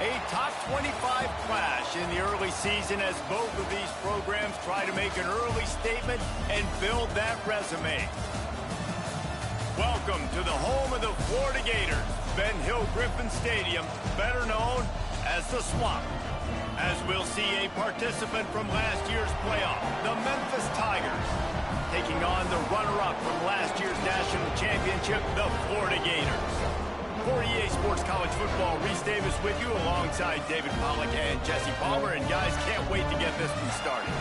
A top 25 clash in the early season as both of these programs try to make an early statement and build that resume. Welcome to the home of the Florida Gators, Ben Hill Griffin Stadium, better known as the Swamp. As we'll see a participant from last year's playoff, the Memphis Tigers, taking on the runner-up from last year's national championship, the Florida Gators. For EA Sports College Football, Reese Davis with you alongside David Pollack and Jesse Palmer. And guys, can't wait to get this one started.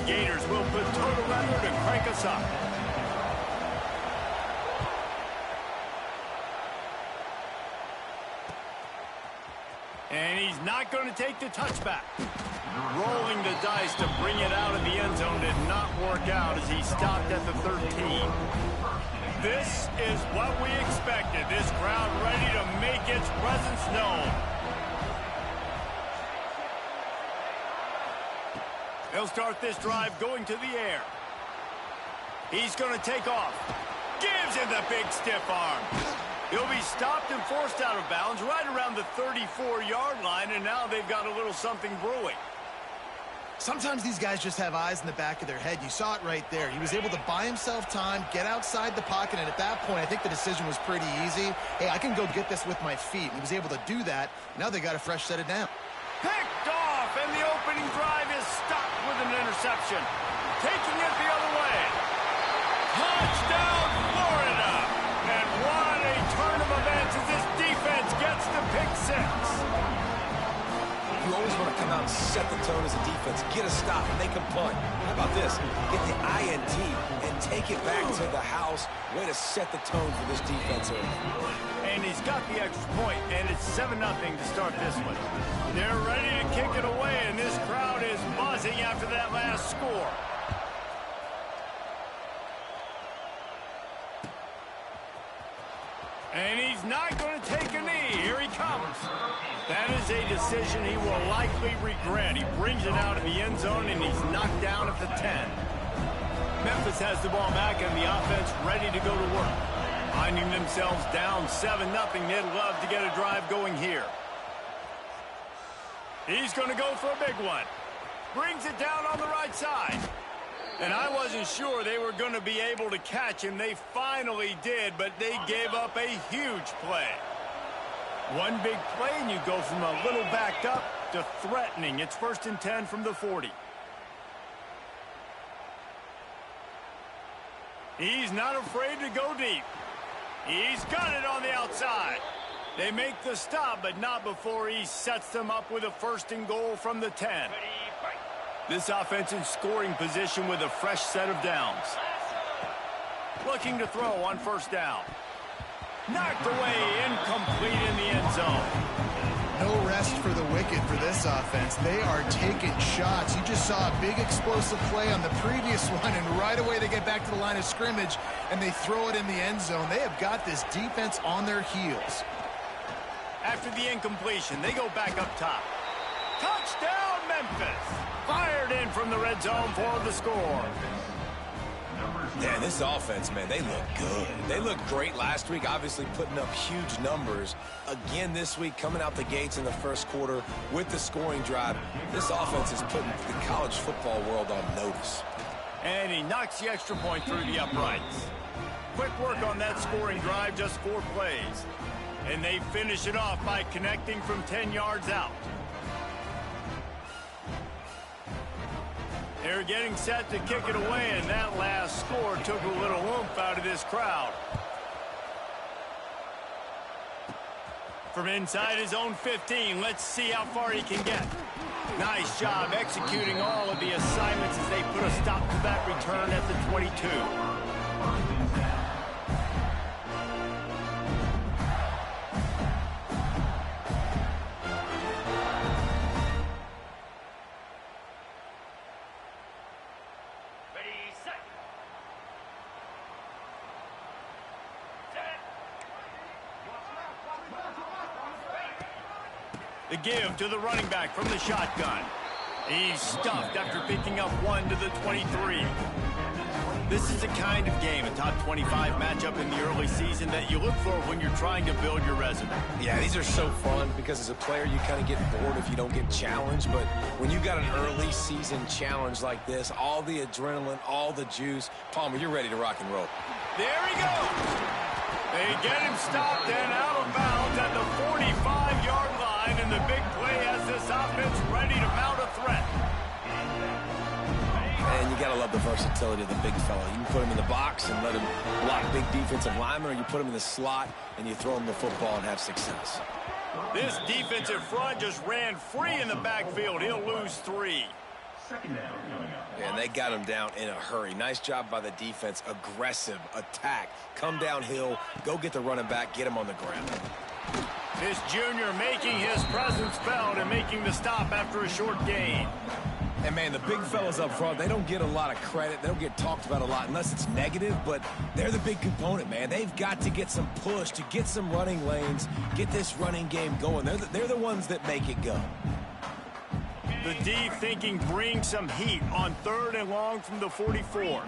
Gators will put total under to crank us up. And he's not going to take the touchback. Rolling the dice to bring it out of the end zone did not work out as he stopped at the 13. This is what we expected. This crowd ready to make its presence known. He'll start this drive going to the air. He's going to take off. Gives him the big stiff arm. He'll be stopped and forced out of bounds right around the 34-yard line, and now they've got a little something brewing. Sometimes these guys just have eyes in the back of their head. You saw it right there. He was able to buy himself time, get outside the pocket, and at that point, I think the decision was pretty easy. Hey, I can go get this with my feet. He was able to do that. Now they got a fresh set it down. Picked off, and the opening drive is stopped with an interception. Taking it the other way. Touchdown, Florida! And what a turn of events as this defense gets the pick six. You always want to come out and set the tone as a defense. Get a stop, make a punt. How about this? Get the INT and take it back to the house. Way to set the tone for this defense here. And he's got the extra point, and it's 7-0 to start this one. They're ready to kick it away, and this crowd is buzzing after that last score. And he's not going to take a knee. Here he comes. That is a decision he will likely regret. He brings it out of the end zone, and he's knocked down at the 10. Memphis has the ball back, and the offense ready to go to work. Finding themselves down 7-0, they'd love to get a drive going here. He's going to go for a big one. Brings it down on the right side. And I wasn't sure they were going to be able to catch him. They finally did, but they gave up a huge play. One big play, and you go from a little backed up to threatening. It's 1st and 10 from the 40. He's not afraid to go deep. He's got it on the outside. They make the stop, but not before he sets them up with a 1st and goal from the 10. This offense in scoring position with a fresh set of downs. Looking to throw on 1st down. Knocked away, incomplete in the end zone. No rest for the wicked for this offense. They are taking shots. You just saw a big explosive play on the previous one, and right away they get back to the line of scrimmage, and they throw it in the end zone. They have got this defense on their heels. After the incompletion, they go back up top. Touchdown, Memphis! Fired in from the red zone for the score. Yeah, this offense, man, they look good. They looked great last week, obviously putting up huge numbers. Again this week, coming out the gates in the first quarter with the scoring drive. This offense is putting the college football world on notice. And he knocks the extra point through the uprights. Quick work on that scoring drive, just 4 plays. And they finish it off by connecting from 10 yards out. They're getting set to kick it away, and that last score took a little oomph out of this crowd. From inside his own 15, let's see how far he can get. Nice job executing all of the assignments as they put a stop to that return at the 22. The give to the running back from the shotgun. He's stuffed after picking up 1 to the 23. This is the kind of game, a top 25 matchup in the early season, that you look for when you're trying to build your resume. Yeah, these are so fun because as a player, you kind of get bored if you don't get challenged. But when you got an early season challenge like this, all the adrenaline, all the juice, Palmer, you're ready to rock and roll. There he goes. They get him stopped and out of bounds at the 45-yard line, and the big play has this offense ready to mount a threat. And you got to love the versatility of the big fella. You can put him in the box and let him block big defensive linemen, or you put him in the slot and you throw him the football and have success. This defensive front just ran free in the backfield. He'll lose 3. Yeah, and they got him down in a hurry. Nice job by the defense. Aggressive attack. Come downhill. Go get the running back. Get him on the ground. This junior making his presence felt and making the stop after a short gain. And, man, the big fellas up front, they don't get a lot of credit. They don't get talked about a lot unless it's negative, but they're the big component, man. They've got to get some push, to get some running lanes, get this running game going. They're the ones that make it go. The D thinking bring some heat on 3rd and long from the 44.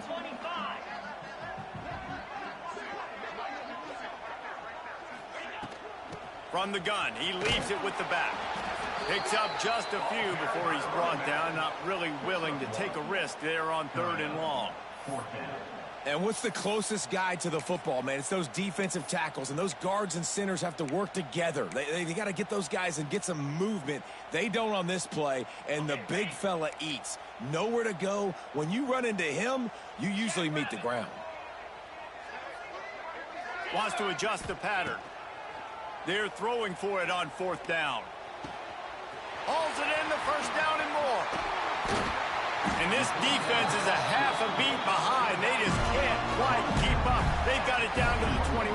From the gun, he leaves it with the back. Picks up just a few before he's brought down, not really willing to take a risk there on 3rd and long. And what's the closest guy to the football, man? It's those defensive tackles, and those guards and centers have to work together. They got to get those guys and get some movement. They don't on this play, and the big fella eats. Nowhere to go. When you run into him, you usually meet the ground. Wants to adjust the pattern. They're throwing for it on 4th down. Hauls it in, the 1st down and more. And this defense is a half a beat behind. They just can't quite keep up. They've got it down to the 21.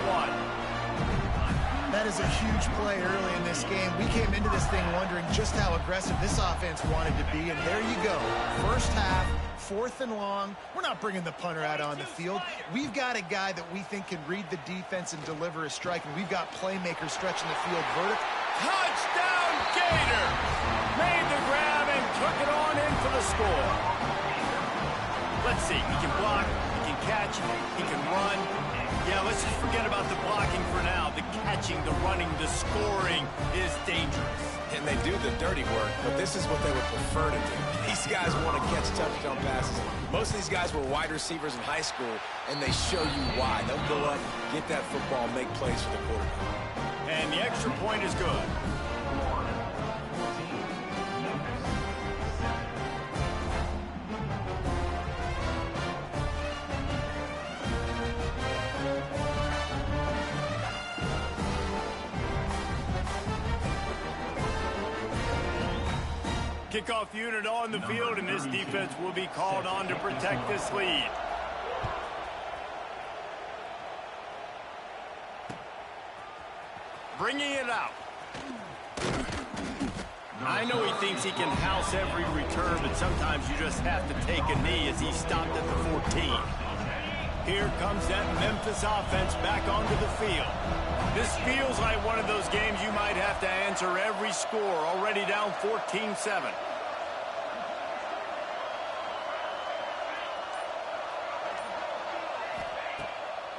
That is a huge play early in this game. We came into this thing wondering just how aggressive this offense wanted to be, and there you go. First half, 4th and long. We're not bringing the punter out on the field. We've got a guy that we think can read the defense and deliver a strike, and we've got playmakers stretching the field vertical. Touchdown, Gator! Made the grab and took it on in for the score. Let's see, he can block, he can catch, he can run. Yeah, let's just forget about the blocking for now. The catching, the running, the scoring is dangerous. And they do the dirty work, but this is what they would prefer to do. These guys want to catch touchdown passes. Most of these guys were wide receivers in high school, and they show you why. They'll go up, get that football, make plays for the quarterback. And the extra point is good. Kickoff unit on the field, and this defense will be called on to protect this lead. Bringing it out. I know he thinks he can house every return, but sometimes you just have to take a knee as he stopped at the 14. Here comes that Memphis offense back onto the field. This feels like one of those games you might have to answer every score, already down 14-7.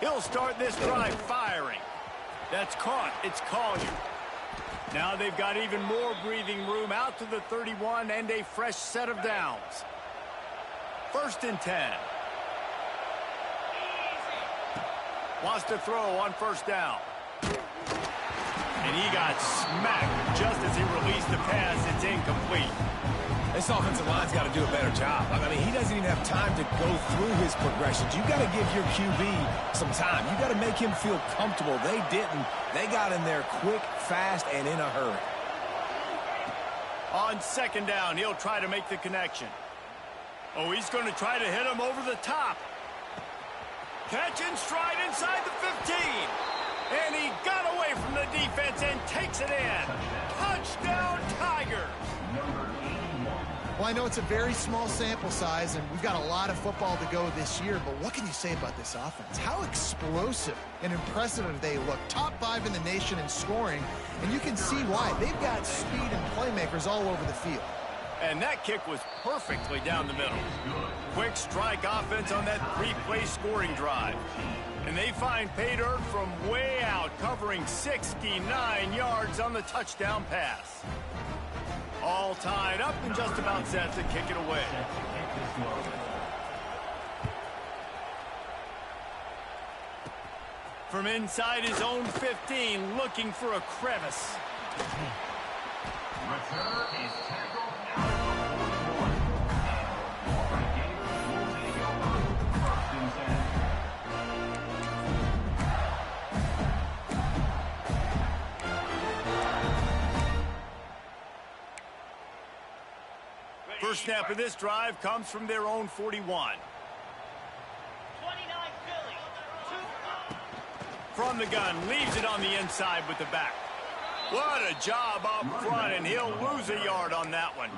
He'll start this drive firing. That's caught. It's Collier. Now they've got even more breathing room out to the 31 and a fresh set of downs. 1st and 10. Wants to throw on 1st down. And he got smacked just as he released the pass. It's incomplete. This offensive line's got to do a better job. I mean, he doesn't even have time to go through his progressions. You got to give your QB some time. You got to make him feel comfortable. They didn't. They got in there quick, fast, and in a hurry. On 2nd down, he'll try to make the connection. Oh, he's going to try to hit him over the top. Catch and stride inside the 15. And he got away from the defense and takes it in. Touchdown, Tigers. Well, I know it's a very small sample size, and we've got a lot of football to go this year, but what can you say about this offense? How explosive and impressive they look. Top 5 in the nation in scoring, and you can see why. They've got speed and playmakers all over the field. And that kick was perfectly down the middle. Quick strike offense on that 3-play scoring drive. And they find pay dirt from way out, covering 69 yards on the touchdown pass. All tied up and just about set to kick it away. From inside his own 15, looking for a crevice. Return is tackled out of the 41. Gators will take over 1st and 10. First snap of this drive comes from their own 41. From the gun, leaves it on the inside with the back. What a job up front, and he'll lose a yard on that one.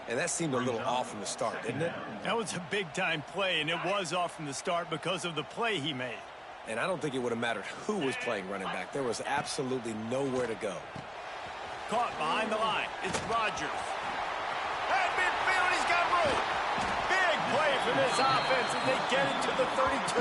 And that seemed a little off from the start, didn't it? That was a big-time play, and it was off from the start because of the play he made. And I don't think it would have mattered who was playing running back. There was absolutely nowhere to go. Caught behind the line. It's Rodgers. At midfield, he's got room. Big play for this offense as they get it to the 32.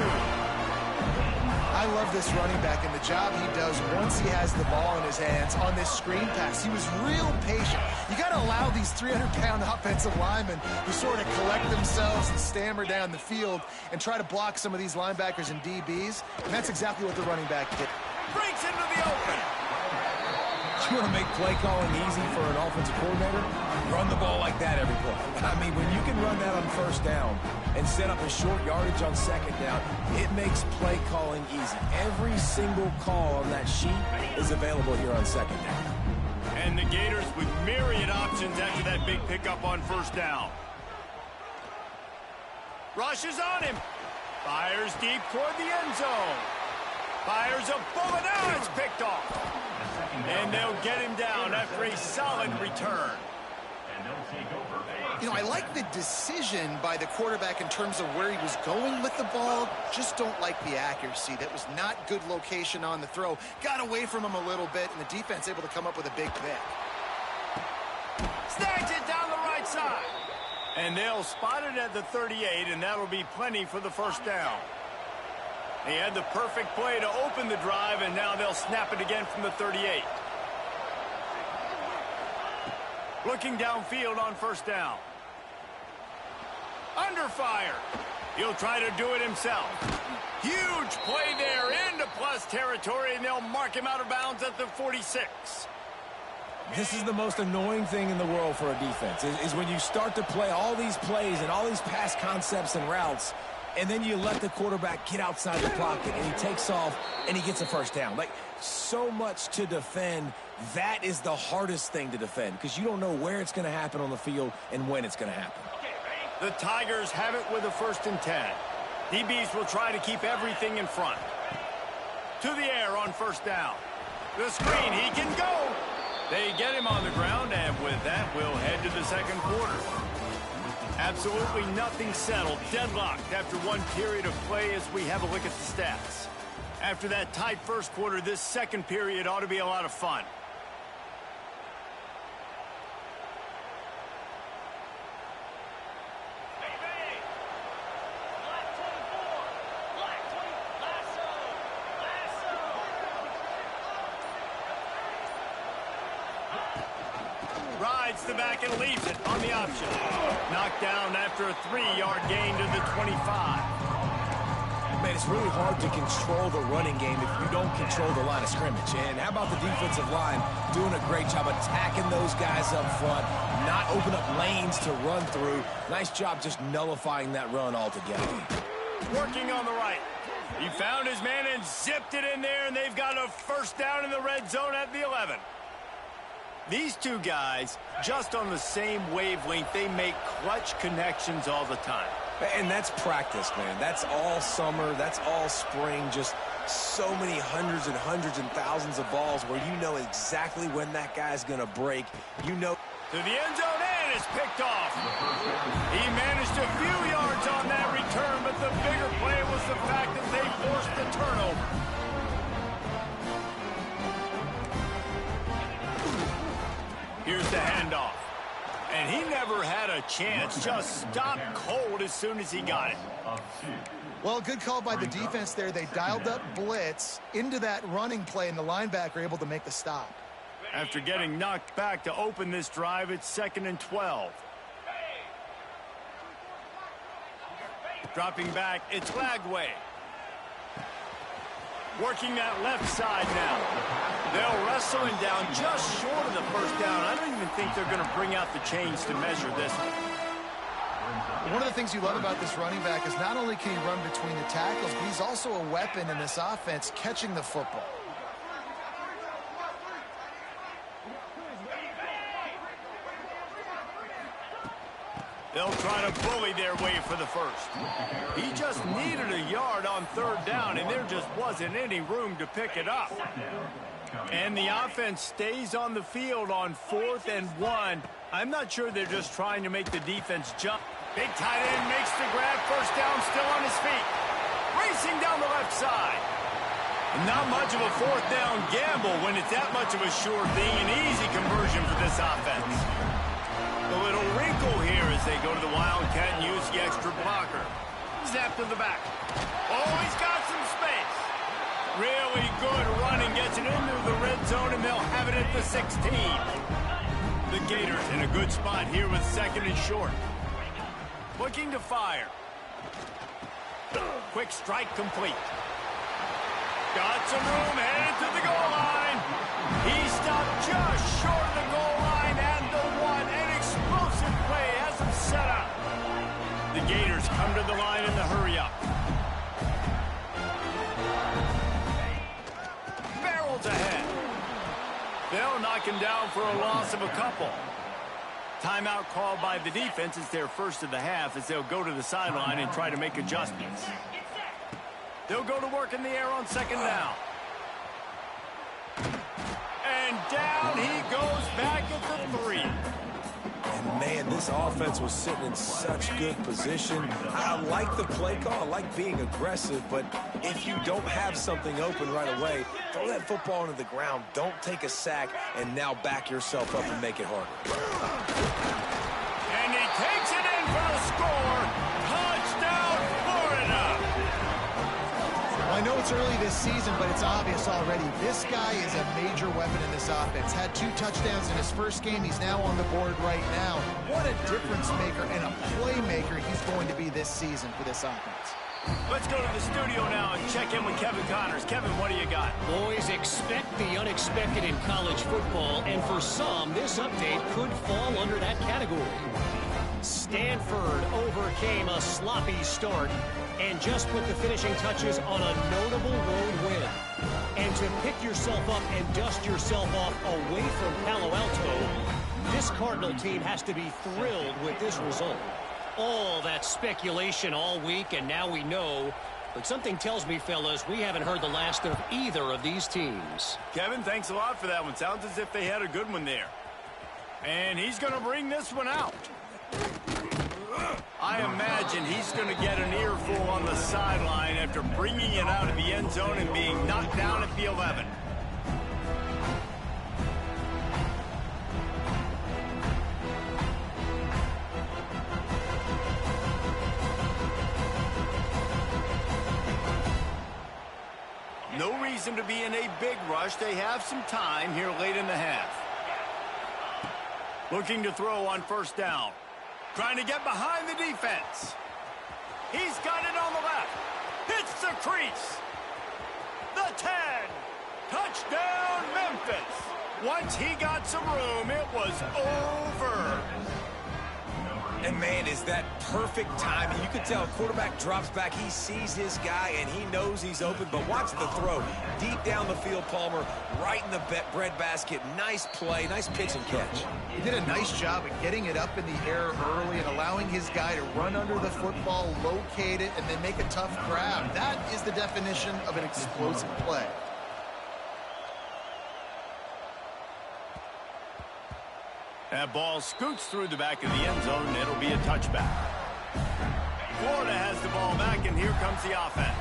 I love this running back and the job he does once he has the ball in his hands on this screen pass. He was real patient. You got to allow these 300-pound offensive linemen to sort of collect themselves and stammer down the field and try to block some of these linebackers and DBs, and that's exactly what the running back did. Breaks into the open. You want to make play calling easy for an offensive coordinator? Run the ball like that every play. I mean, when you can run that on 1st down and set up a short yardage on 2nd down, it makes play calling easy. Every single call on that sheet is available here on 2nd down. And the Gators with myriad options after that big pickup on 1st down. Rushes on him. Fires deep toward the end zone. Fires a bullet. Now it's picked off. And they'll get him down after a solid return. You know, I like the decision by the quarterback in terms of where he was going with the ball. Just don't like the accuracy. That was not good location on the throw. Got away from him a little bit, and the defense able to come up with a big pick. Snags it down the right side. And they'll spot it at the 38, and that'll be plenty for the 1st down. He had the perfect play to open the drive, and now they'll snap it again from the 38. Looking downfield on 1st down. Under fire. He'll try to do it himself. Huge play there into plus territory, and they'll mark him out of bounds at the 46. This is the most annoying thing in the world for a defense, is when you start to play all these plays and all these pass concepts and routes, and then you let the quarterback get outside the pocket, and he takes off, and he gets a 1st down. Like, so much to defend. That is the hardest thing to defend, because you don't know where it's going to happen on the field and when it's going to happen. The Tigers have it with a 1st and 10. DBs will try to keep everything in front. To the air on 1st down. The screen, he can go. They get him on the ground, and with that, we'll head to the 2nd quarter. Absolutely nothing settled, deadlocked after one period of play as we have a look at the stats. After that tight 1st quarter, this 2nd period ought to be a lot of fun. Rides the back and leaves it on the option. Knocked down after a 3-yard gain to the 25. Man, it's really hard to control the running game if you don't control the line of scrimmage. And how about the defensive line doing a great job attacking those guys up front, not open up lanes to run through. Nice job just nullifying that run altogether. Working on the right. He found his man and zipped it in there, and they've got a 1st down in the red zone at the 11. These two guys, just on the same wavelength, they make clutch connections all the time. And that's practice, man. That's all summer. That's all spring. Just so many hundreds and thousands of balls where you know exactly when that guy's going to break. You know. To the end zone, and That is picked off. He managed a few yards on that return, but the bigger play was the fact that they forced the turnover. Here's the handoff. And he never had a chance. Just stopped cold as soon as he got it. Well, good call by the defense there. They dialed up blitz into that running play, and the linebacker able to make the stop. After getting knocked back to open this drive, it's 2nd and 12. Dropping back, it's Lagway. Working that left side now. They'll wrestle him down just short of the first down. I don't even think they're going to bring out the chains to measure this one. One of the things you love about this running back is not only can he run between the tackles, but he's also a weapon in this offense catching the football. They'll try to bully their way for the first. He just needed a yard on 3rd down, and there just wasn't any room to pick it up. And the offense stays on the field on 4th and 1. I'm not sure they're just trying to make the defense jump. Big tight end makes the grab. First down, still on his feet. Racing down the left side. Not much of a 4th down gamble when it's that much of a sure thing. An easy conversion for this offense. A little wrinkle here as they go to the Wildcat and use the extra blocker. Snap to the back. Oh, he's got some space. Really good running, gets it into the red zone, and they'll have it at the 16. The Gators in a good spot here with 2nd and short. Looking to fire. Quick strike complete. Got some room, headed to the goal line. He stopped just short of the goal line and the one. An explosive play has him set up. The Gators come to the line in the hurry-up. Barrels ahead. They'll knock him down for a loss of a couple. Timeout called by the defense. It's their first of the half as they'll go to the sideline and try to make adjustments. They'll go to work in the air on 2nd down. And down he goes back at the 3. And man, this offense was sitting in such good position. I like the play call. I like being aggressive, but if you don't have something open right away, throw that football into the ground. Don't take a sack and now back yourself up and make it harder. And he takes it in for the score. Touchdown, Florida. I know it's early this season, but it's obvious already. This guy is a major weapon in this offense. Had 2 touchdowns in his first game. He's now on the board right now. What a difference maker and a playmaker he's going to be this season for this offense. Let's go to the studio now and check in with Kevin Connors. Kevin, what do you got? Boys, expect the unexpected in college football, and for some, this update could fall under that category. Stanford overcame a sloppy start and just put the finishing touches on a notable road win. And to pick yourself up and dust yourself off away from Palo Alto, this Cardinal team has to be thrilled with this result. All that speculation all week, and now we know. But something tells me, fellas, we haven't heard the last of either of these teams. Kevin, thanks a lot for that one. Sounds as if they had a good one there. And he's going to bring this one out. I imagine he's going to get an earful on the sideline after bringing it out of the end zone and being knocked down at the 11. No reason to be in a big rush. They have some time here late in the half. Looking to throw on 1st down. Trying to get behind the defense. He's got it on the left. Hits the crease. The 10. Touchdown, Memphis. Once he got some room, it was over. And man, is that perfect timing. You can tell quarterback drops back. He sees his guy, and he knows he's open. But watch the throw. Deep down the field, Palmer, right in the bread basket. Nice play, nice pitch and catch. He did a nice job at getting it up in the air early and allowing his guy to run under the football, locate it, and then make a tough grab. That is the definition of an explosive play. That ball scoots through the back of the end zone, and it'll be a touchback. Florida has the ball back, and here comes the offense.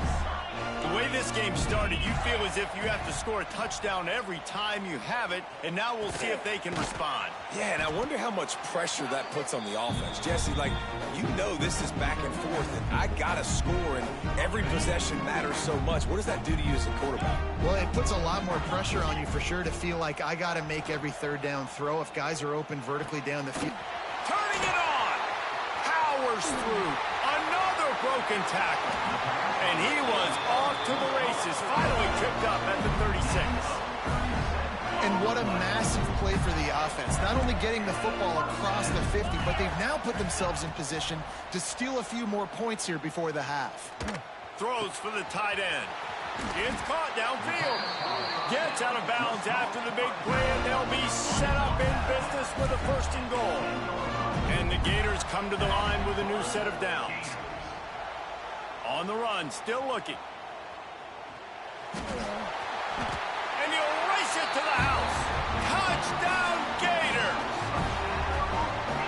The way this game started, you feel as if you have to score a touchdown every time you have it, and now we'll see if they can respond. Yeah, and I wonder how much pressure that puts on the offense. Jesse, like, you know this is back and forth, and I got to score, and every possession matters so much. What does that do to you as a quarterback? Well, it puts a lot more pressure on you for sure to feel like I got to make every third down throw if guys are open vertically down the field. Turning it on. Powers through. Another broken tackle. And he was off to the races. Finally tripped up at the 36. And what a massive play for the offense. Not only getting the football across the 50, but they've now put themselves in position to steal a few more points here before the half. Throws for the tight end. It's caught downfield. Gets out of bounds after the big play, and they'll be set up in business with a first and goal. And the Gators come to the line with a new set of downs. On the run, still looking. And he'll race it to the house. Touchdown, Gators!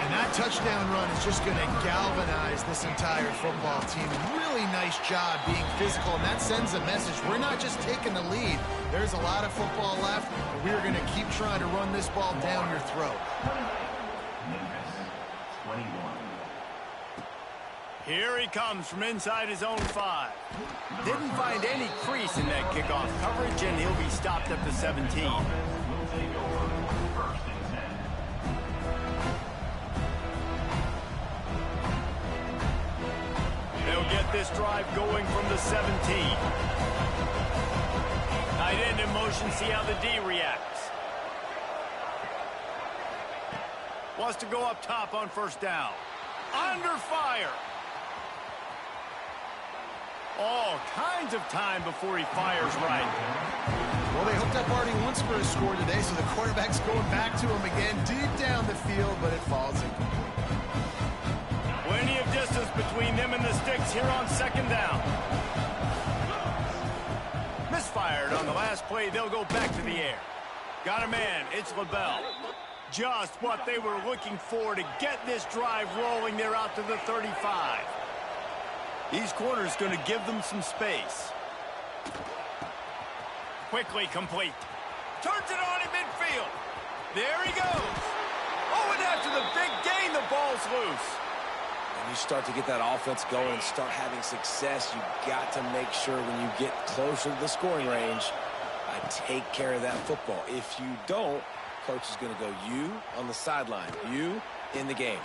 And that touchdown run is just going to galvanize this entire football team. Really nice job being physical, and that sends a message. We're not just taking the lead. There's a lot of football left, and we're going to keep trying to run this ball down your throat. Memphis, 21. Here he comes from inside his own 5. Didn't find any crease in that kickoff coverage, and he'll be stopped at the 17. Will take over first and 10. They'll get this drive going from the 17. Tight end in motion, see how the D reacts. Wants to go up top on first down. Under fire. All kinds of time before he fires right. Well, they hooked up already once for a score today, so the quarterback's going back to him again deep down the field, but it falls incomplete. Plenty of distance between them and the sticks here on second down. Misfired on the last play. They'll go back to the air. Got a man. It's LaBelle. Just what they were looking for to get this drive rolling. They're out to the 35. These corners going to give them some space. Quickly complete. Turns it on in midfield. There he goes. Oh, and after the big gain, the ball's loose. When you start to get that offense going and start having success, you got to make sure when you get closer to the scoring range, take care of that football. If you don't, coach is going to go you on the sideline, you in the game.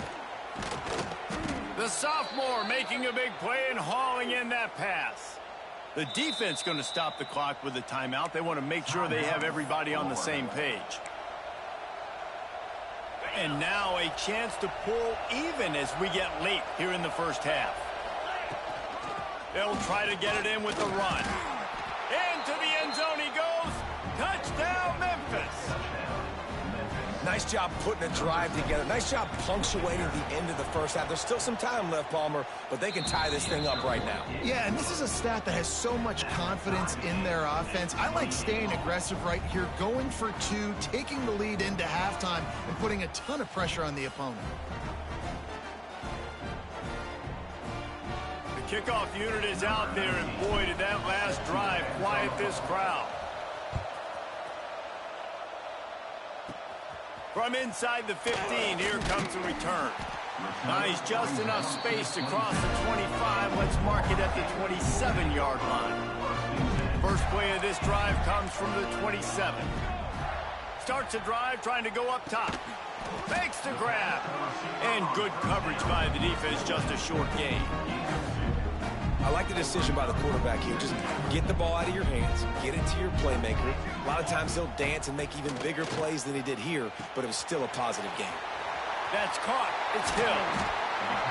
The sophomore making a big play and hauling in that pass. The defense going to stop the clock with a timeout. They want to make sure they have everybody on the same page. And now a chance to pull even as we get late here in the first half. They'll try to get it in with the run. Into the end zone he goes. Touchdown, Memphis. Nice job putting a drive together. Nice job punctuating the end of the first half. There's still some time left, Palmer, but they can tie this thing up right now. Yeah, and this is a stat that has so much confidence in their offense. I like staying aggressive right here, going for 2, taking the lead into halftime, and putting a ton of pressure on the opponent. The kickoff unit is out there, and boy, did that last drive quiet this crowd. From inside the 15, here comes the return. Nice, just enough space to cross the 25. Let's mark it at the 27-yard line. First play of this drive comes from the 27. Starts a drive trying to go up top. Makes the grab. And good coverage by the defense, just a short gain. I like the decision by the quarterback here. Just get the ball out of your hands, get it to your playmaker. A lot of times he'll dance and make even bigger plays than he did here, but it was still a positive game. That's caught. It's Hill.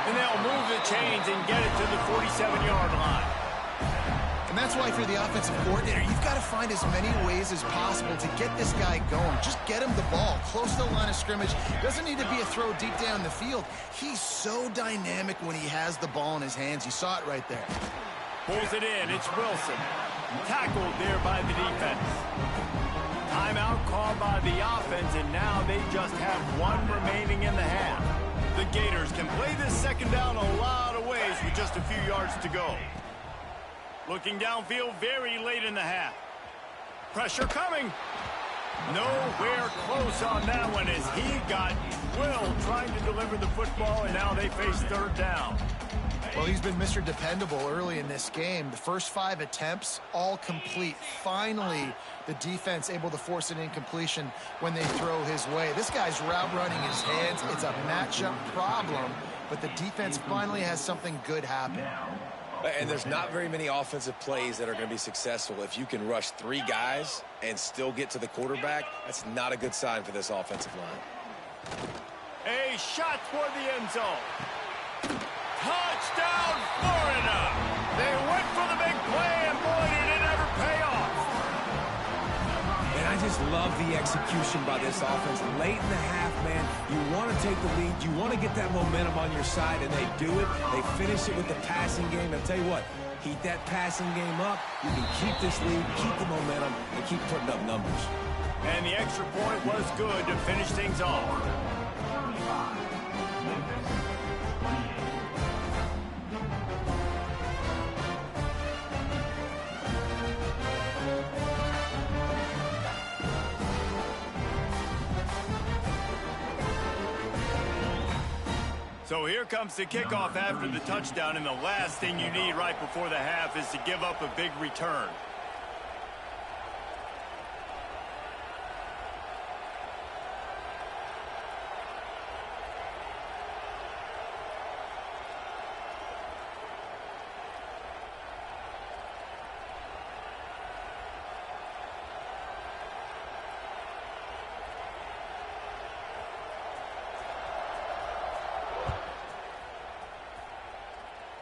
And they'll move the chains and get it to the 47-yard line. And that's why for the offensive coordinator, you've got to find as many ways as possible to get this guy going. Just get him the ball close to the line of scrimmage. Doesn't need to be a throw deep down the field. He's so dynamic when he has the ball in his hands. You saw it right there. Pulls it in. It's Wilson. Tackled there by the defense. Time Timeout called by the offense, and now they just have one remaining in the half. The Gators can play this second down a lot of ways with just a few yards to go. Looking downfield very late in the half. Pressure coming. Nowhere close on that one as he got drilled trying to deliver the football, and now they face third down. Well, he's been Mr. Dependable early in this game. The first 5 attempts, all complete. Finally, the defense able to force an incompletion when they throw his way. This guy's route running his hands. It's a matchup problem, but the defense finally has something good happen. And there's not very many offensive plays that are going to be successful. If you can rush 3 guys and still get to the quarterback, that's not a good sign for this offensive line. A shot toward the end zone. Touchdown, Florida! They went for the big play, and boy, did it ever pay off. And I just love the execution by this offense. Late in the half, man, you want to take the lead. You want to get that momentum on your side, and they do it. They finish it with the passing game. I'll tell you what, keep that passing game up. You can keep this lead, keep the momentum, and keep putting up numbers. And the extra point was good to finish things off. So here comes the kickoff after the touchdown, and the last thing you need right before the half is to give up a big return.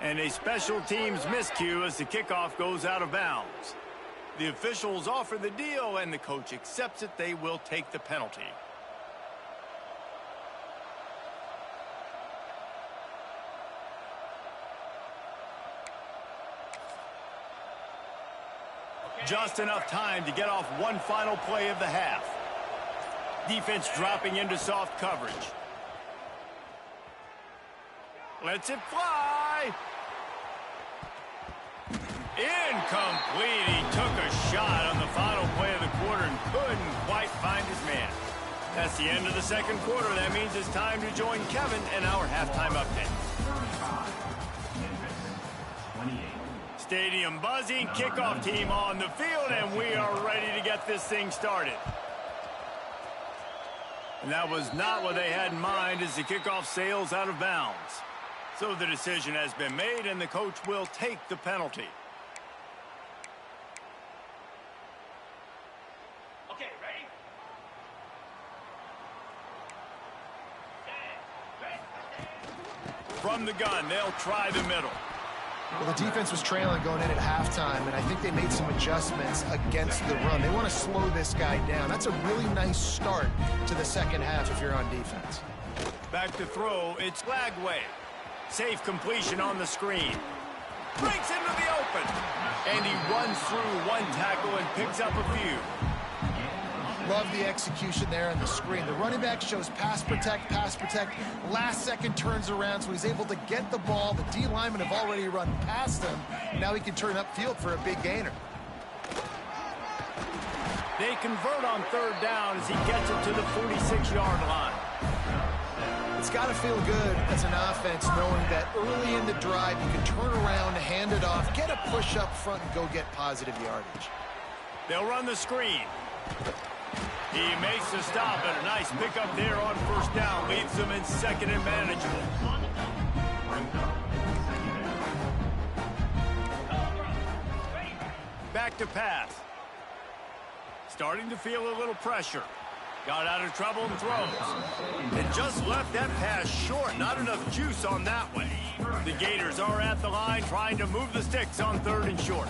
And a special teams miscue as the kickoff goes out of bounds. The officials offer the deal, and the coach accepts it. They will take the penalty. Just enough time to get off one final play of the half. Defense dropping into soft coverage. Lets it fly. Incomplete. He took a shot on the final play of the quarter and couldn't quite find his man. That's the end of the second quarter. That means it's time to join Kevin in our halftime update. Stadium buzzing, kickoff team on the field, and we are ready to get this thing started. And that was not what they had in mind as the kickoff sails out of bounds. So the decision has been made, and the coach will take the penalty. Okay, ready? From the gun, they'll try the middle. Well, the defense was trailing going in at halftime, and I think they made some adjustments against the run. They want to slow this guy down. That's a really nice start to the second half if you're on defense. Back to throw, it's Lagway. Safe completion on the screen. Breaks into the open. And he runs through one tackle and picks up a few. Love the execution there on the screen. The running back shows pass protect, last second turns around, so he's able to get the ball. The D linemen have already run past him. Now he can turn upfield for a big gainer. They convert on third down as he gets it to the 46-yard line. It's got to feel good as an offense knowing that early in the drive you can turn around, hand it off, get a push up front, and go get positive yardage. They'll run the screen. He makes the stop, and a nice pickup there on first down. Leaves them in second and manageable. Back to pass. Starting to feel a little pressure. Got out of trouble and throws. And just left that pass short. Not enough juice on that one. The Gators are at the line trying to move the sticks on third and short.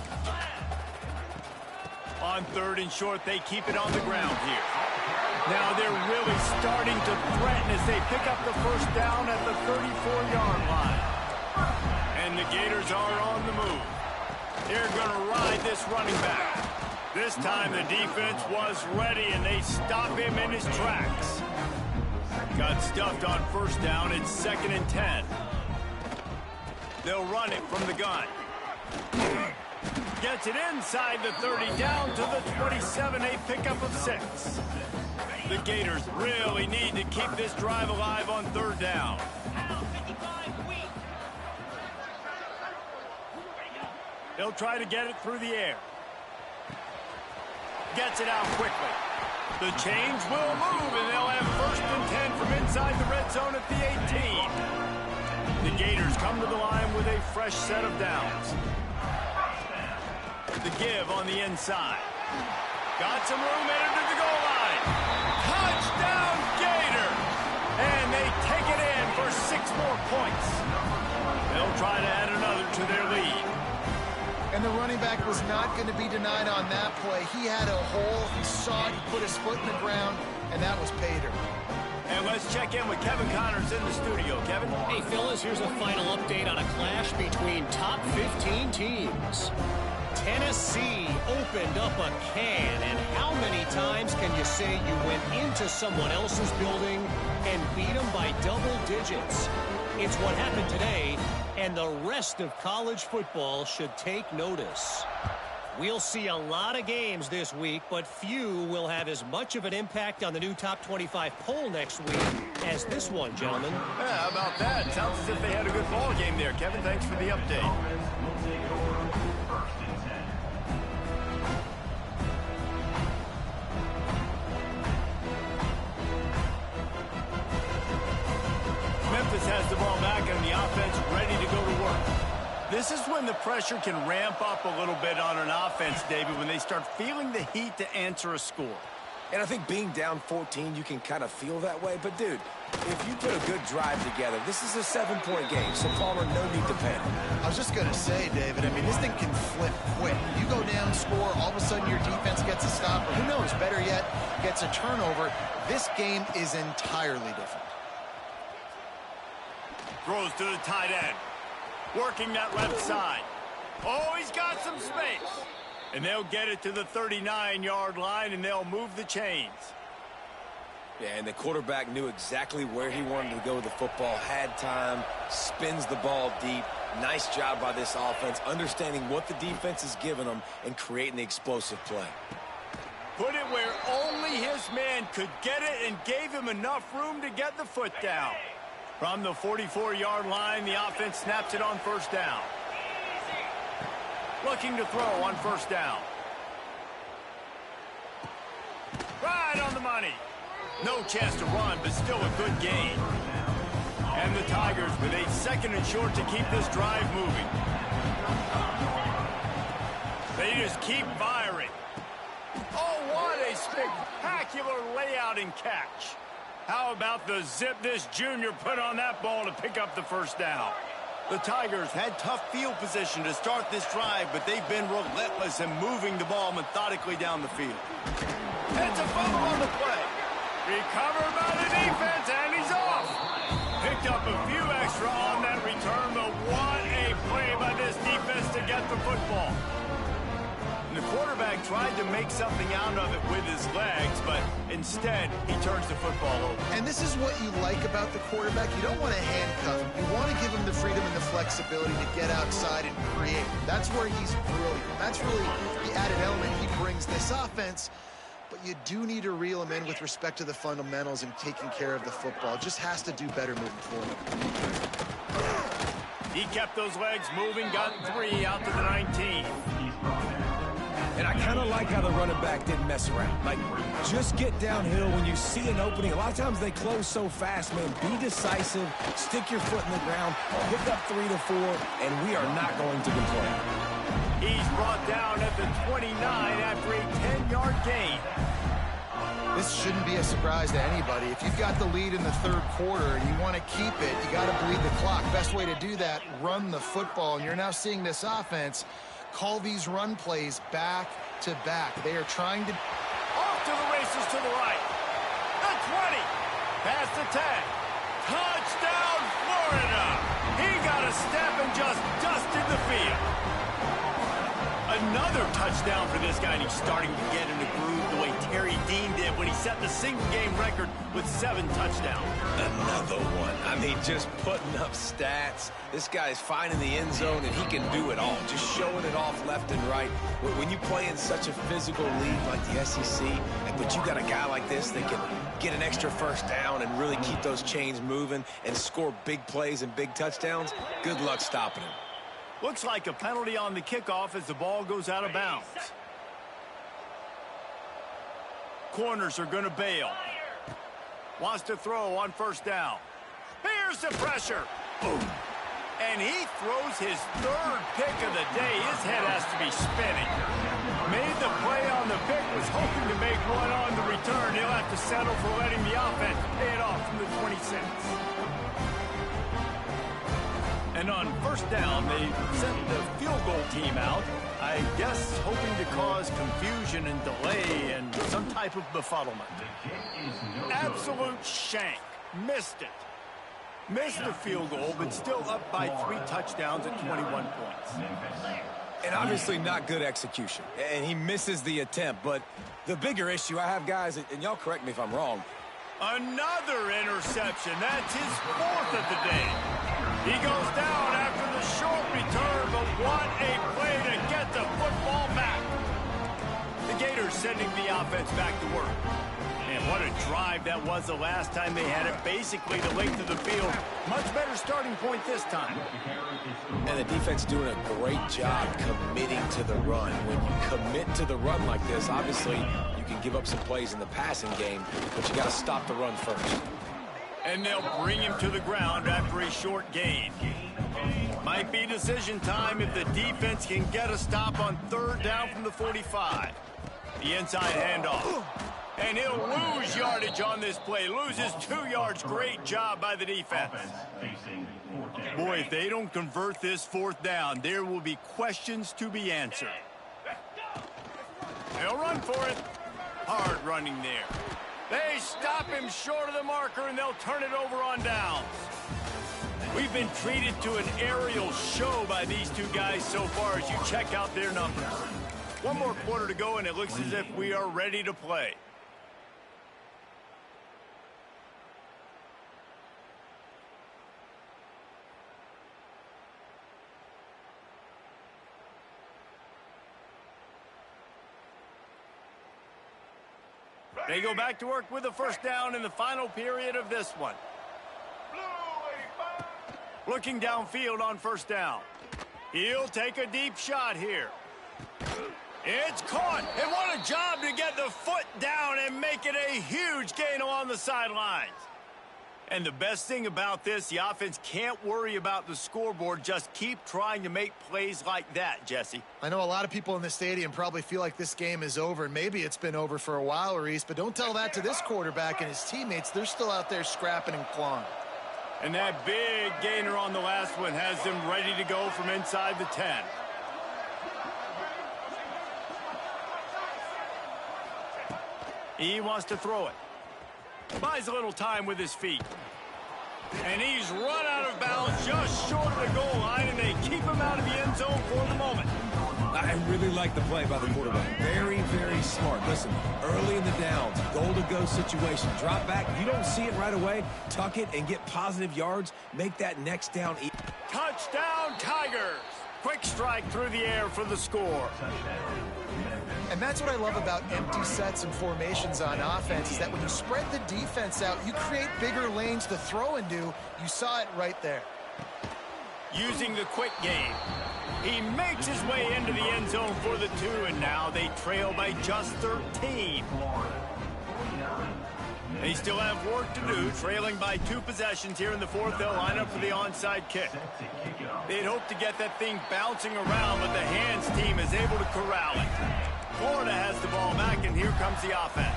On third and short, they keep it on the ground here. Now they're really starting to threaten as they pick up the first down at the 34-yard line. And the Gators are on the move. They're going to ride this running back. This time the defense was ready, and they stop him in his tracks. Got stuffed on first down. It's 2nd and 10. They'll run it from the gun. Gets it inside the 30, down to the 27, a pickup of 6. The Gators really need to keep this drive alive on 3rd down. They'll try to get it through the air. Gets it out quickly. The change will move, and they'll have 1st and 10 from inside the red zone at the 18. The Gators come to the line with a fresh set of downs. The give on the inside. Got some room, headed to the goal line. Touchdown, Gator! And they take it in for 6 more points. They'll try to add another to their lead. And the running back was not going to be denied on that play. He had a hole. He saw it. He put his foot in the ground, and that was pay dirt. And let's check in with Kevin Connors in the studio. Kevin? Hey, fellas, here's a final update on a clash between top 15 teams. Tennessee opened up a can, and how many times can you say you went into someone else's building and beat them by double digits? It's what happened today, and the rest of college football should take notice. We'll see a lot of games this week, but few will have as much of an impact on the new top 25 poll next week as this one, gentlemen. Yeah, how about that? Sounds as if they had a good ball game there. Kevin, thanks for the update. Will take it over 1st and 10. Memphis has the ball back and the offense ready to go to work. This is when the pressure can ramp up a little bit on an offense, David, when they start feeling the heat to answer a score. And I think being down 14, you can kind of feel that way. But, dude, if you put a good drive together, this is a 7-point game, so Palmer, no need to panic. I was just going to say, David, I mean, this thing can flip quick. You go down, score, all of a sudden your defense gets a stop, or who knows, better yet, gets a turnover. This game is entirely different. Throws to the tight end. Working that left side. Oh, he's got some space. And they'll get it to the 39-yard line, and they'll move the chains. Yeah, and the quarterback knew exactly where he wanted to go with the football, had time, spins the ball deep. Nice job by this offense, understanding what the defense is giving them and creating the explosive play. Put it where only his man could get it and gave him enough room to get the foot down. From the 44-yard line, the offense snaps it on 1st down. Looking to throw on 1st down. Right on the money. No chance to run, but still a good gain. And the Tigers with a 2nd and short to keep this drive moving. They just keep firing. Oh, what a spectacular layout and catch. How about the zip this junior put on that ball to pick up the 1st down? The Tigers had tough field position to start this drive, but they've been relentless in moving the ball methodically down the field. It's a fumble on the play. Recovered by the defense, and he's off. Picked up a few extra on that return, but what a play by this defense to get the football. And the quarterback tried to make something out of it with his legs, but instead, he turns the football over. And this is what you like about the quarterback. You don't want to handcuff him. You want to give him the freedom and the flexibility to get outside and create. That's where he's brilliant. That's really the added element he brings this offense. But you do need to reel him in with respect to the fundamentals and taking care of the football. Just has to do better moving forward. He kept those legs moving, got 3 out to the 19. And I kind of like how the running back didn't mess around. Like, just get downhill when you see an opening. A lot of times they close so fast, man. Be decisive, stick your foot in the ground, pick up 3 to 4, and we are not going to complain. He's brought down at the 29 after a 10-yard gain. This shouldn't be a surprise to anybody. If you've got the lead in the 3rd quarter and you want to keep it, you got to bleed the clock. Best way to do that, run the football. And you're now seeing this offense call these run plays back to back. They are trying to... Off to the races to the right. The 20. Past the 10. Touchdown, Florida. He got a step and just dusted the field. A Another touchdown for this guy, and he's starting to get in the groove the way Terry Dean did when he set the single-game record with 7 touchdowns. Another one. I mean, just putting up stats. This guy's finding the end zone, and he can do it all, just showing it off left and right. When you play in such a physical league like the SEC, but you got a guy like this that can get an extra first down and really keep those chains moving and score big plays and big touchdowns, good luck stopping him. Looks like a penalty on the kickoff as the ball goes out of bounds. Corners are going to bail. Wants to throw on first down. Here's the pressure. Boom. And he throws his 3rd pick of the day. His head has to be spinning. Made the play on the pick, was hoping to make one on the return. He'll have to settle for letting the offense pay it off from the 26. And on first down, they sent the field goal team out, I guess hoping to cause confusion and delay and some type of befuddlement. Absolute shank. Missed it. Missed the field goal, but still up by 3 touchdowns at 21 points. And obviously not good execution. And he misses the attempt. But the bigger issue I have, guys, and y'all correct me if I'm wrong. Another interception. That's his 4th of the day. He goes down after the short return, but what a play to get the football back. The Gators sending the offense back to work. And what a drive that was the last time they had it. Basically the length of the field. Much better starting point this time. And the defense doing a great job committing to the run. When you commit to the run like this, obviously you can give up some plays in the passing game, but you got to stop the run first. And they'll bring him to the ground after a short gain. Might be decision time if the defense can get a stop on 3rd down from the 45. The inside handoff. And he'll lose yardage on this play. Loses 2 yards. Great job by the defense. Boy, if they don't convert this 4th down, there will be questions to be answered. They'll run for it. Hard running there. They stop him short of the marker, and they'll turn it over on downs. We've been treated to an aerial show by these 2 guys so far as you check out their numbers. 1 more quarter to go, and it looks as if we are ready to play. They go back to work with a first down in the final period of this one. Looking downfield on first down. He'll take a deep shot here. It's caught. And what a job to get the foot down and make it a huge gain along the sidelines. And the best thing about this, the offense can't worry about the scoreboard. Just keep trying to make plays like that, Jesse. I know a lot of people in the stadium probably feel like this game is over. Maybe it's been over for a while, Reese, but don't tell that to this quarterback and his teammates. They're still out there scrapping and clawing. And that big gainer on the last one has them ready to go from inside the 10. He wants to throw it. Buys a little time with his feet. And he's run out of bounds just short of the goal line, and they keep him out of the end zone for the moment. I really like the play by the quarterback. Very, very smart. Listen, early in the downs, goal-to-go situation. Drop back. You don't see it right away. Tuck it and get positive yards. Make that next down. Touchdown, Tigers. Quick strike through the air for the score. And that's what I love about empty sets and formations on offense, is that when you spread the defense out, you create bigger lanes to throw into. You saw it right there. Using the quick game. He makes his way into the end zone for the 2, and now they trail by just 13. They still have work to do, trailing by 2 possessions here in the 4th. They'll line up for the onside kick. They'd hope to get that thing bouncing around, but the hands team is able to corral it. Florida has the ball back, and here comes the offense.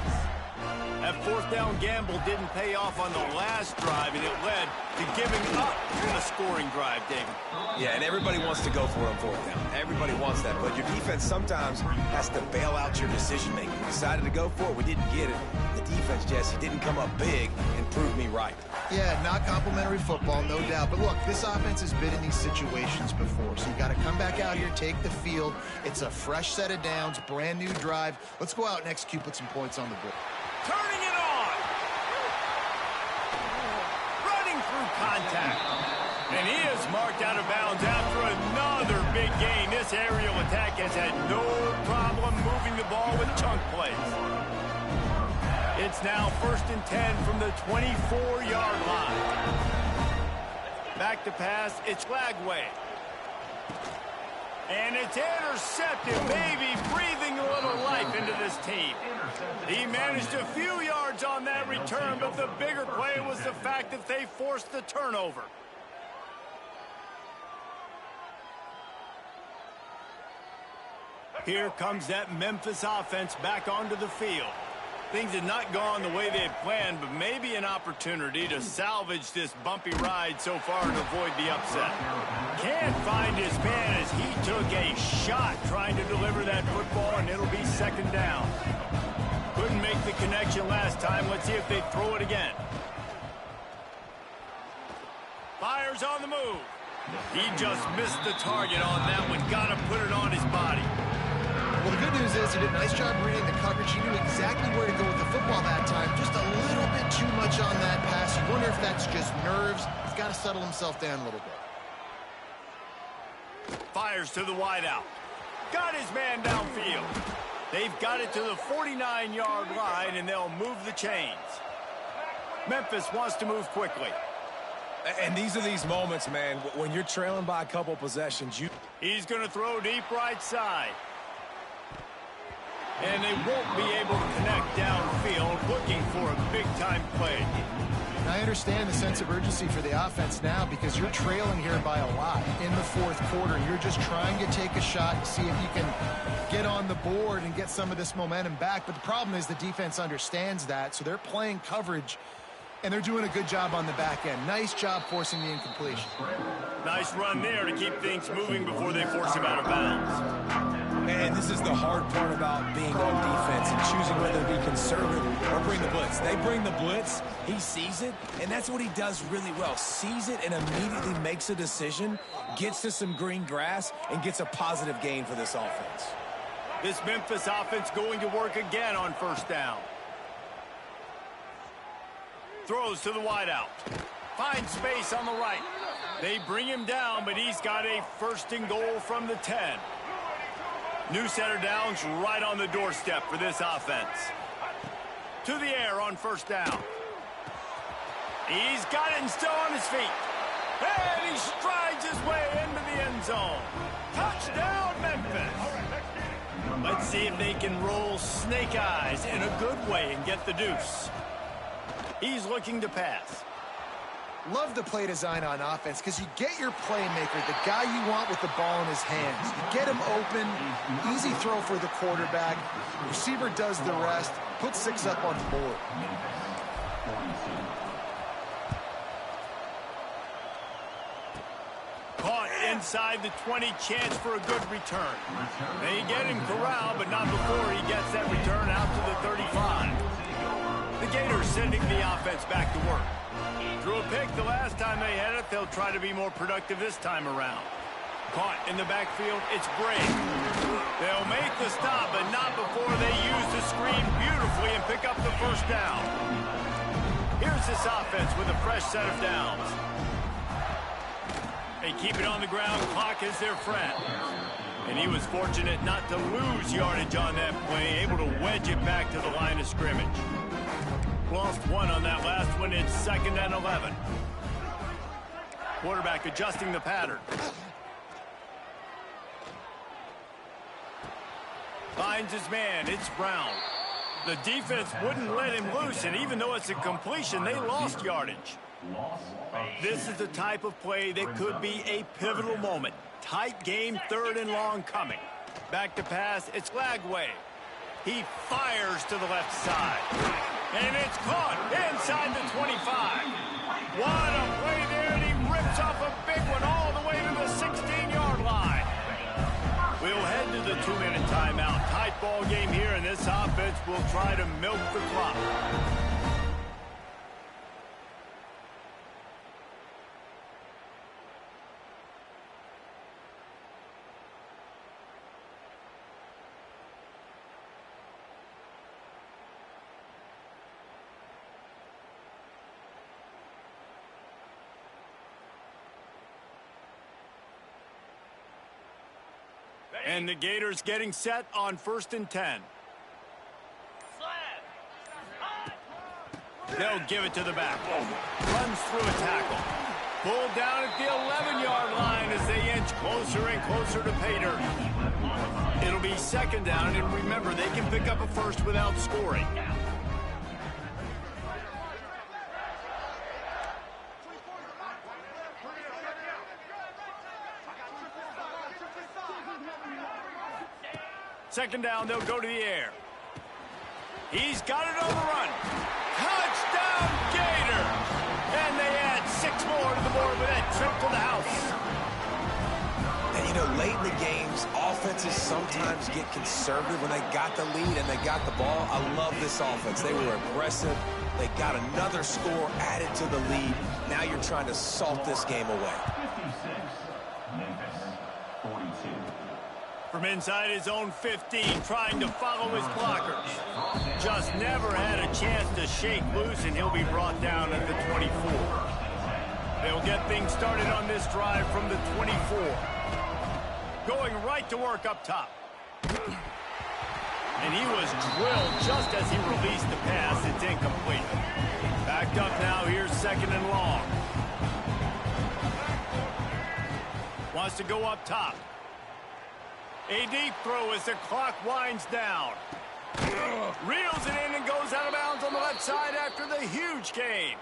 That fourth down gamble didn't pay off on the last drive, and it led to giving up a scoring drive, David. Yeah, and everybody wants to go for it on fourth down. Everybody wants that, but your defense sometimes has to bail out your decision-making. We decided to go for it. We didn't get it. The defense, Jesse, didn't come up big and prove me right. Yeah, not complimentary football, no doubt. But look, this offense has been in these situations before, so you got to come back out here, take the field. It's a fresh set of downs, brand new drive. Let's go out and execute, put some points on the board. Turning it on. Running through contact. And he is marked out of bounds after another big gain. This aerial attack has had no problem moving the ball with chunk plays. It's now 1st and 10 from the 24-yard line. Back to pass, it's Lagway. And it's intercepted, maybe breathing a little life into this team. He managed a few yards on that return, but the bigger play was the fact that they forced the turnover. Here comes that Memphis offense back onto the field. Things had not gone the way they had planned, but maybe an opportunity to salvage this bumpy ride so far and avoid the upset. Can't find his man as he took a shot trying to deliver that football, and it'll be 2nd down. Couldn't make the connection last time. Let's see if they throw it again. Fires on the move. He just missed the target on that one. Got to put it on his body. Well, the good news is he did a nice job reading the coverage. He knew exactly where to go with the football that time. Just a little bit too much on that pass. You wonder if that's just nerves. He's got to settle himself down a little bit. Fires to the wideout. Got his man downfield. They've got it to the 49-yard line, and they'll move the chains. Memphis wants to move quickly. And these are these moments, man, when you're trailing by a couple possessions. He's going to throw deep right side. And they won't be able to connect downfield, looking for a big-time play. I understand the sense of urgency for the offense now because you're trailing here by a lot in the 4th quarter. You're just trying to take a shot to see if you can get on the board and get some of this momentum back. But the problem is the defense understands that, so they're playing coverage, and they're doing a good job on the back end. Nice job forcing the incompletion. Nice run there to keep things moving before they force him out of bounds. And this is the hard part about being on defense and choosing whether to be conservative or bring the blitz. They bring the blitz, he sees it, and that's what he does really well. Sees it and immediately makes a decision, gets to some green grass, and gets a positive gain for this offense. This Memphis offense going to work again on 1st down. Throws to the wideout. Finds space on the right. They bring him down, but he's got a 1st and goal from the 10. New set of downs right on the doorstep for this offense. To the air on 1st down. He's got it and still on his feet. And he strides his way into the end zone. Touchdown, Memphis. Let's see if they can roll snake eyes in a good way and get the deuce. He's looking to pass. Love the play design on offense because you get your playmaker, the guy you want with the ball in his hands. You get him open, easy throw for the quarterback. Receiver does the rest, put 6 up on the board. Caught inside the 20, chance for a good return. They get him corralled, but not before he gets that return out to the 35. The Gators sending the offense back to work. Threw a pick the last time they had it. They'll try to be more productive this time around. Caught in the backfield, it's Gray. They'll make the stop, but not before they use the screen beautifully and pick up the 1st down. Here's this offense with a fresh set of downs. They keep it on the ground. Clock is their friend. And he was fortunate not to lose yardage on that play, able to wedge it back to the line of scrimmage. Lost 1 on that last one. It's 2nd and 11. Quarterback adjusting the pattern. Finds his man. It's Brown. The defense wouldn't let him loose, and even though it's a completion, they lost yardage. This is the type of play that could be a pivotal moment. Tight game, 3rd and long coming. Back to pass. It's Lagway. He fires to the left side. And it's caught inside the 25. What a play there, and he rips off a big one all the way to the 16-yard line. We'll head to the 2-minute timeout. Tight ball game here, and this offense will try to milk the clock. And the Gators getting set on 1st and 10. They'll give it to the back. Runs through a tackle. Pulled down at the 11-yard line as they inch closer and closer to pay dirt. It'll be 2nd down, and remember, they can pick up a first without scoring. Second down, they'll go to the air. He's got it on the run. Touchdown, Gator! And they add 6 more to the board with that trip to the house. And, you know, late in the games, offenses sometimes get conservative when they got the lead and they got the ball. I love this offense. They were aggressive. They got another score added to the lead. Now you're trying to salt this game away. 56, Memphis, 42. From inside his own 15, trying to follow his blockers. Just never had a chance to shake loose, and he'll be brought down at the 24. They'll get things started on this drive from the 24. Going right to work up top. And he was drilled just as he released the pass. It's incomplete. Backed up now. Here's 2nd and long. Wants to go up top. A deep throw as the clock winds down. Reels it in and goes out of bounds on the left side after the huge gain.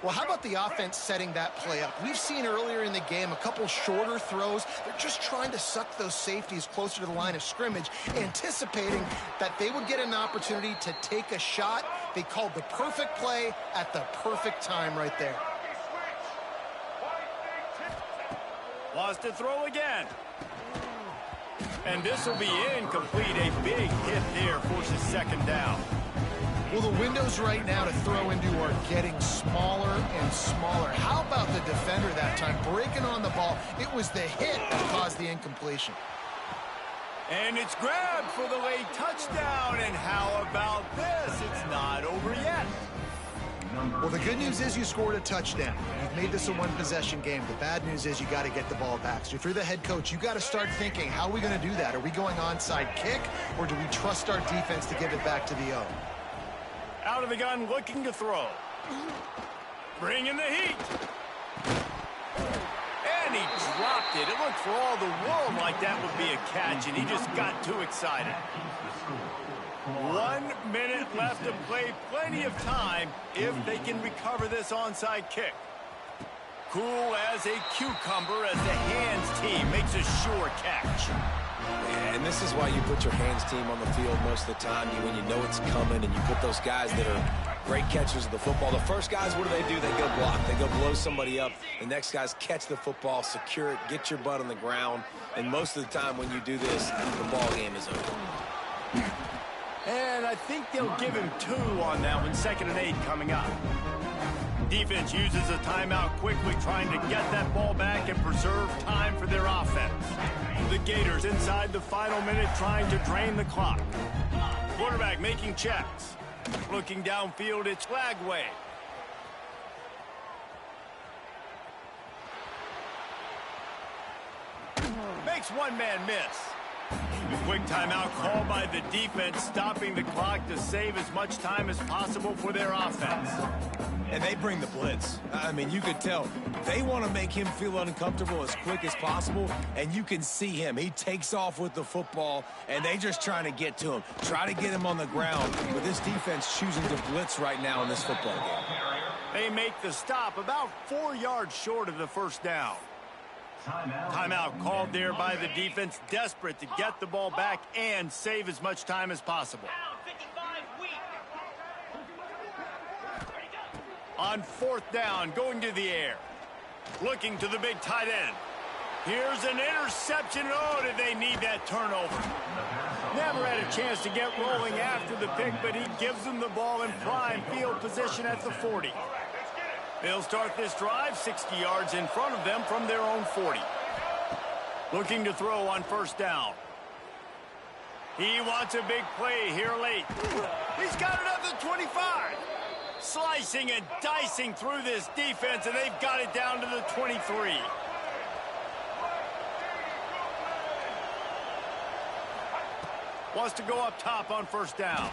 Well, how about the offense setting that play up? We've seen earlier in the game a couple shorter throws. They're just trying to suck those safeties closer to the line of scrimmage, anticipating that they would get an opportunity to take a shot. They called the perfect play at the perfect time right there. Lost to throw again. And this will be incomplete. A big hit there forces 2nd down. Well, the windows right now to throw into are getting smaller and smaller. How about the defender that time breaking on the ball? It was the hit that caused the incompletion. And it's grabbed for the late touchdown. And how about this? It's not over yet. Well, the good news is you scored a touchdown. You've made this a one-possession game. The bad news is you got to get the ball back. So if you're the head coach, you got to start thinking, how are we going to do that? Are we going onside kick, or do we trust our defense to give it back to the O? Out of the gun, looking to throw. Bringing the heat. And he dropped it. It looked for all the world like that would be a catch, and he just got too excited. 1 minute left to play. Plenty of time if they can recover this onside kick. Cool as a cucumber as the hands team makes a sure catch. And this is why you put your hands team on the field most of the time, when you know it's coming, and you put those guys that are great catchers of the football. The first guys, what do? They go block. They go blow somebody up. The next guys catch the football, secure it, get your butt on the ground. And most of the time when you do this, the ball game is over. And I think they'll give him 2 on that one. 2nd and 8 coming up. Defense uses a timeout quickly, trying to get that ball back and preserve time for their offense. The Gators inside the final minute, trying to drain the clock. Quarterback making checks. Looking downfield, it's Flagway. Makes one man miss. The quick timeout called by the defense, stopping the clock to save as much time as possible for their offense. And they bring the blitz. I mean, you could tell they want to make him feel uncomfortable as quick as possible, and you can see him. He takes off with the football, and they just trying to get to him, try to get him on the ground. But this defense choosing to blitz right now in this football game. They make the stop about 4 yards short of the 1st down. Timeout called there by the defense, desperate to get the ball back and save as much time as possible. On 4th down, going to the air. Looking to the big tight end. Here's an interception. Oh, did they need that turnover? Never had a chance to get rolling after the pick, but he gives them the ball in prime field position at the 40. They'll start this drive 60 yards in front of them from their own 40. Looking to throw on 1st down. He wants a big play here late. He's got it up to 25. Slicing and dicing through this defense, and they've got it down to the 23. Wants to go up top on 1st down.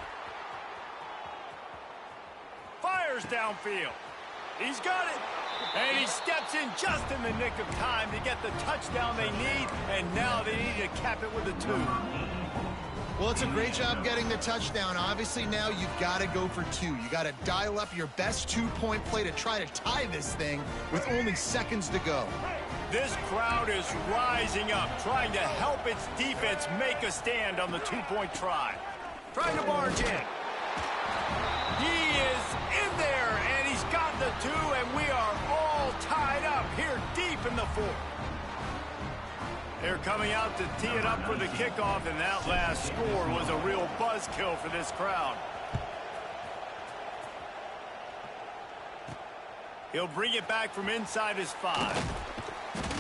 Fires downfield. He's got it. And he steps in just in the nick of time to get the touchdown they need, and now they need to cap it with a 2. Well, it's a great job getting the touchdown. Obviously, now you've got to go for 2. You got to dial up your best 2-point play to try to tie this thing with only seconds to go. This crowd is rising up, trying to help its defense make a stand on the 2-point try. Trying to barge in. He is in there, and he's got the 2, and we are all tied up here deep in the 4th. They're coming out to tee it up for the kickoff, and that last score was a real buzzkill for this crowd. He'll bring it back from inside his 5.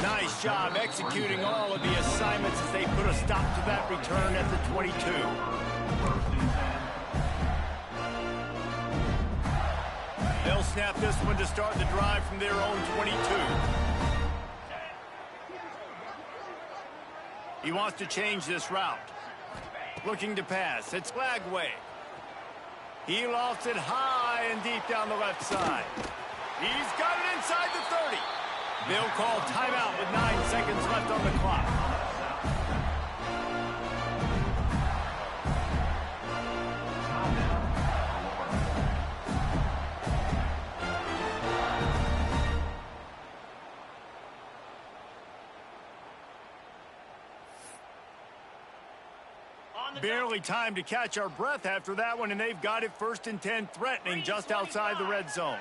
Nice job executing all of the assignments as they put a stop to that return at the 22. They'll snap this one to start the drive from their own 22. He wants to change this route. Looking to pass. It's Lagway. He lofts it high and deep down the left side. He's got it inside the 30. They'll call timeout with 9 seconds left on the clock. Barely time to catch our breath after that one, and they've got it 1st and 10, threatening just outside the red zone.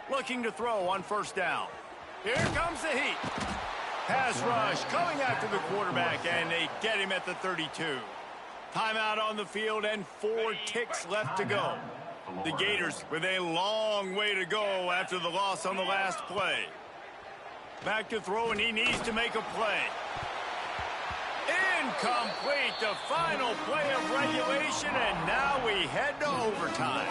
Looking to throw on 1st down. Here comes the heat. Pass rush coming after the quarterback, and they get him at the 32. Timeout on the field and 4 ticks left to go. The Gators with a long way to go after the loss on the last play. Back to throw, and he needs to make a play. Incomplete, the final play of regulation, and now we head to overtime.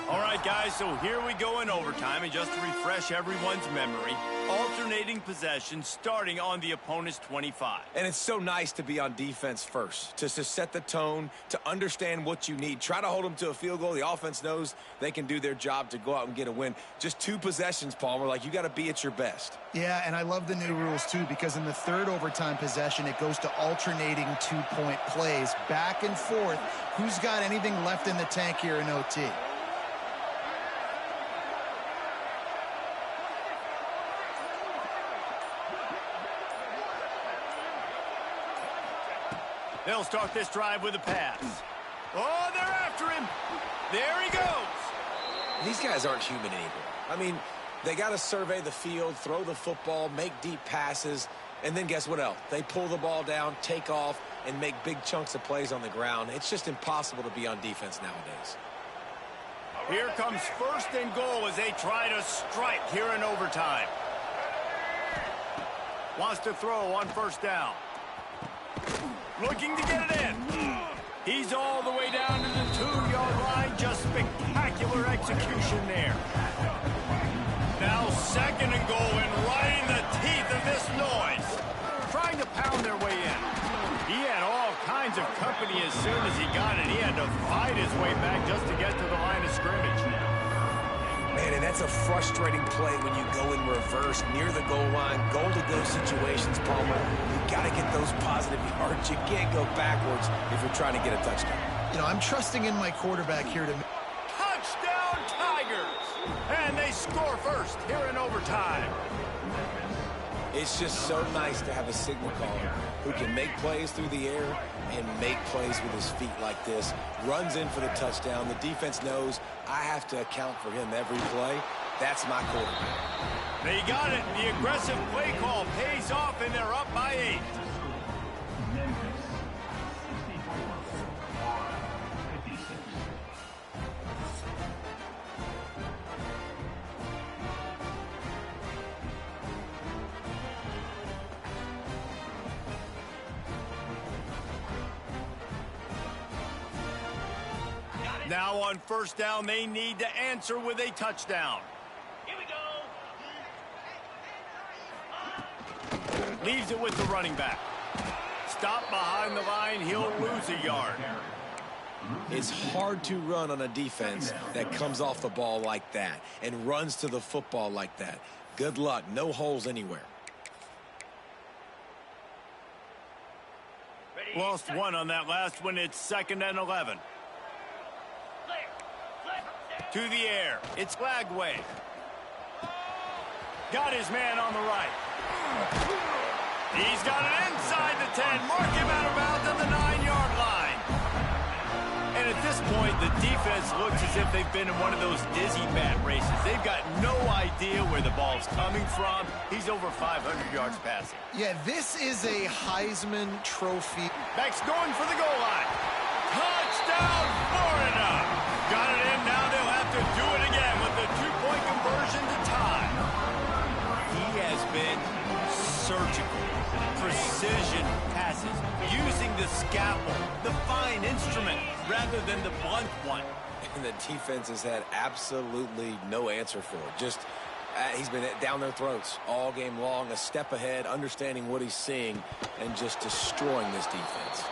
All right, guys, so here we go in overtime, and just to refresh everyone's memory, alternating possession starting on the opponent's 25. And it's so nice to be on defense first, to set the tone, to understand what you need. Try to hold them to a field goal. The offense knows they can do their job to go out and get a win. Just 2 possessions, Palmer, like you got to be at your best. Yeah, and I love the new rules, too, because in the 3rd overtime possession, it goes to alternating 2-point plays, back and forth. Who's got anything left in the tank here in OT? They'll start this drive with a pass. Oh, they're after him. There he goes. These guys aren't human anymore. I mean, they got to survey the field, throw the football, make deep passes, and then guess what else? They pull the ball down, take off, and make big chunks of plays on the ground. It's just impossible to be on defense nowadays. Here comes 1st and goal as they try to strike here in overtime. Wants to throw on 1st down. Looking to get it in. He's all the way down to the 2-yard line. Just spectacular execution there. Now 2nd and goal, and right in the teeth of this noise. Trying to pound their way in. He had all kinds of company as soon as he got it. He had to fight his way back just to get to the line of scrimmage. Man, and that's a frustrating play when you go in reverse near the goal line, goal-to-go situations, Palmer. You got to get those positive yards. You can't go backwards if you're trying to get a touchdown. You know, I'm trusting in my quarterback here to... Touchdown, Tigers! And they score first here in overtime. It's just so nice to have a signal caller who can make plays through the air and make plays with his feet like this. Runs in for the touchdown. The defense knows I have to account for him every play. That's my quarterback. They got it. The aggressive play call pays off, and they're up by 8. Memphis 64-56. Now on first down, they need to answer with a touchdown. Here we go. Leaves it with the running back. Stop behind the line, he'll lose a yard. It's hard to run on a defense that comes off the ball like that and runs to the football like that. Good luck. No holes anywhere. Lost one on that last one. It's 2nd and 11. To the air. It's Lagway. Got his man on the right. He's got it inside the 10. Mark him out of bounds at the 9-yard line. And at this point, the defense looks as if they've been in one of those dizzy bat races. They've got no idea where the ball's coming from. He's over 500 yards passing. Yeah, this is a Heisman Trophy. Max going for the goal line. Touchdown, Florida. Got it in. Now they'll have to do it again with the 2-point conversion to tie. He has been surgical. Precision passes. Using the scalpel, the fine instrument, rather than the blunt one. And the defense has had absolutely no answer for it. Just, he's been down their throats all game long, a step ahead, understanding what he's seeing, and just destroying this defense.